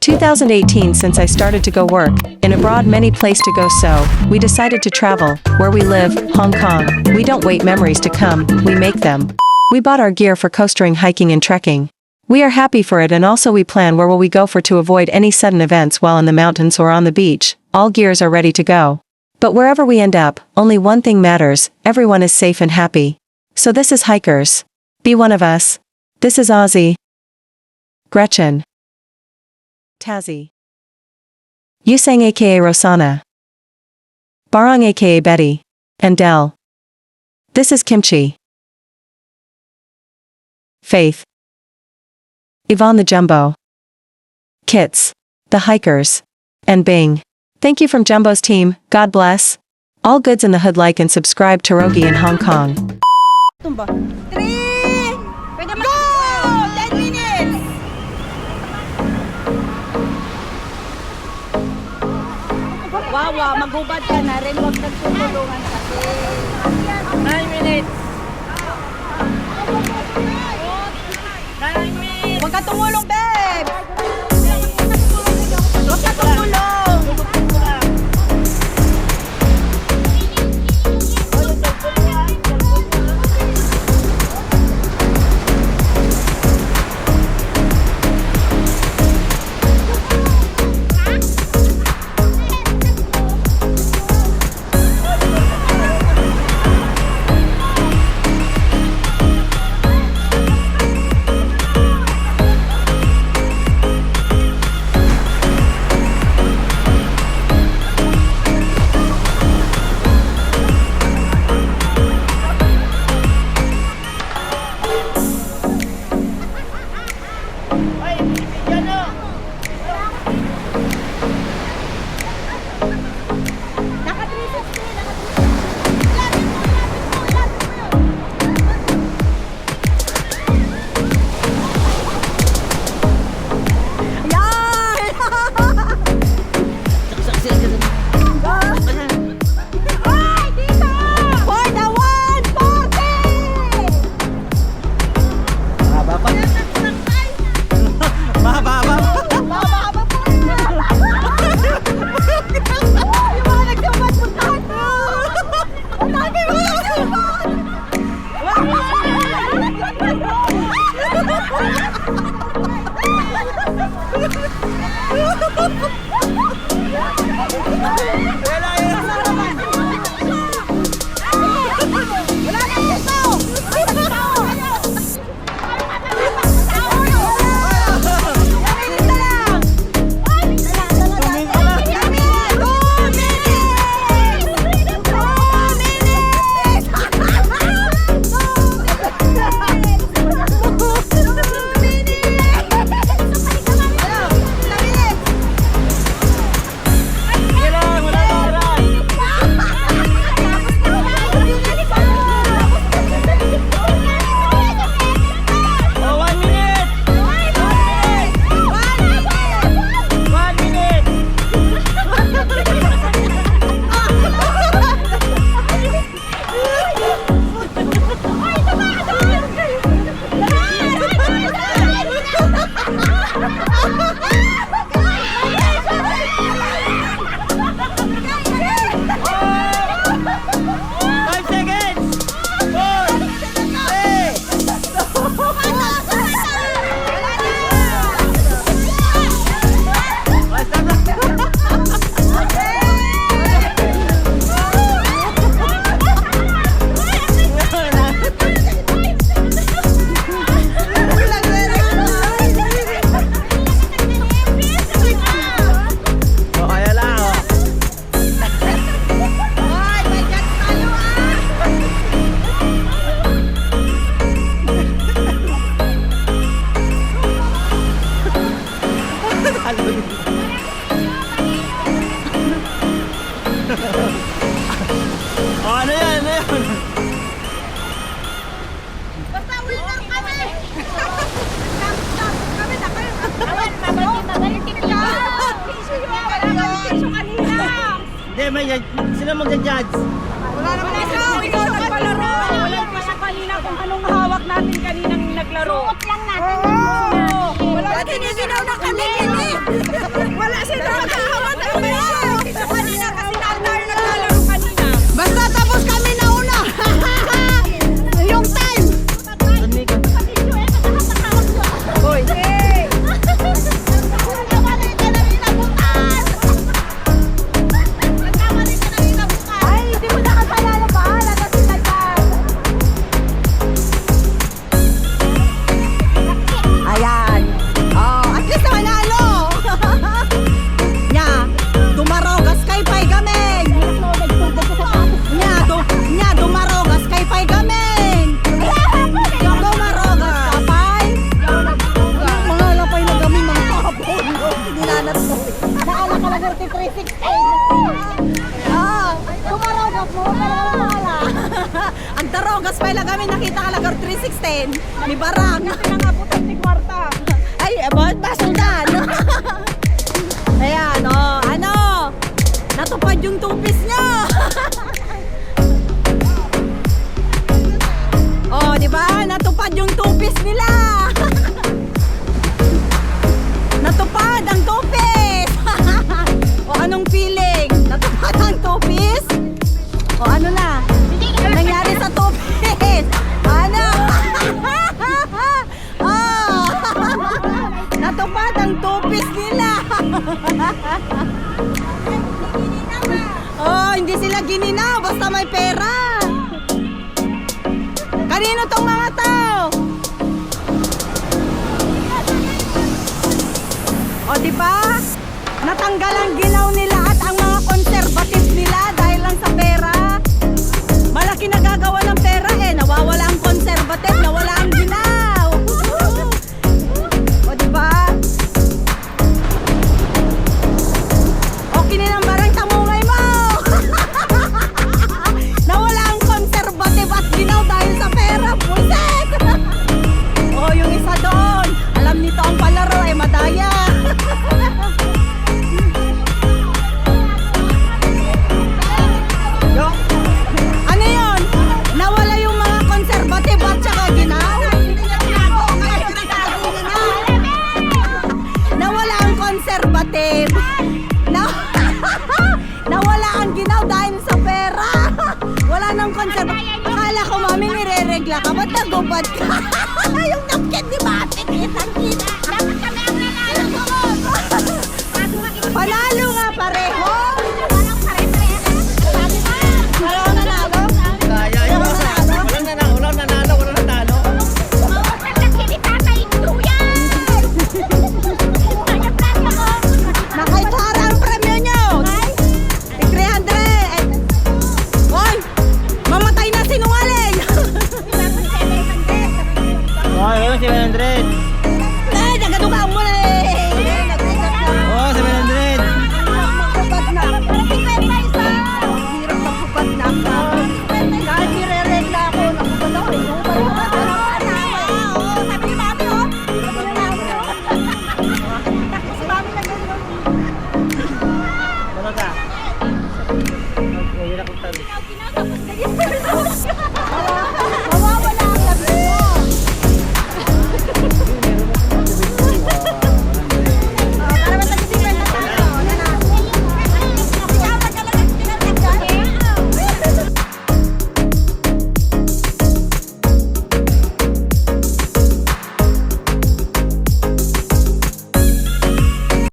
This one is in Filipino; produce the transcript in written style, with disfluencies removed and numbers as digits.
2018 since I started to go work, in abroad many place to go so, we decided to travel, where we live, Hong Kong. We don't wait memories to come, we make them. We bought our gear for coastering, hiking and trekking. We are happy for it and also we plan where will we go for to avoid any sudden events while in the mountains or on the beach, all gears are ready to go. But wherever we end up, only one thing matters, everyone is safe and happy. So this is Hikers. Be one of us. This is Ozzy. Gretchen. Tazzy. Yusang aka Rosana. Barong aka Betty. And Del. This is Kimchi. Faith. Yvonne the Jumbo. Kits. The Hikers. And Bing. Thank you from Jumbo's team, God bless. All goods in the hood, like and subscribe to Rogi in Hong Kong. 3, go! 10 minutes! Wawa, magubad ka na rin. Huwag nagtutulungan kasi. 9 minutes. 9 minutes. Huwag ka tumulong, babe! Huwag ka tumulong! Ano yan? Ano yan? Basta winner kami! Kami na kayo! Mabalti ka! Tissue kanina! Hindi, may sila magja-judge. Wala naman ikaw! Ikaw nagpalaro! Wala pa siya kanina kung anong hawak natin kaninang naglaro. Suot lang natin. Wala natin yung sinaw na kami! mabuti 316. Tumarogas mo, pero wala. Ang tarogas pa lang kami nakita ka lang 316. Ni Barang. Pinangabutan si Kwarta. Ay, bakit basundan? Ayan, ano? Natupad yung tupis niya. Di ba? Natupad yung tupis nila. Natupad ang tupis. Anong feeling? Natupad ang tupis? Ano na? Nangyari sa tupis? Ano? Natupad ang tupis nila. Hindi sila gininaw basta may pera. Kanino tong mga tao? Diba? Natanggal ang ginaw nila at ang mga conservative nila dahil lang sa pera. Malaki nagagawa ng pera nawawala ang conservative, nawala ang ginaw. Diba? Okay nilang barang tamungay mo. Nawala ang conservative at ginaw dahil sa pera. Puset! Yung isa doon, alam nito ang palaro madaya. Ano yun? Nawala yung mga conservative at saka ginaw? Nawala ang conservative. Nawala ang ginaw dahil sa pera. Wala nang conservative. Akala ko mami nire-regla ka. Ba't nagubad ka? Yung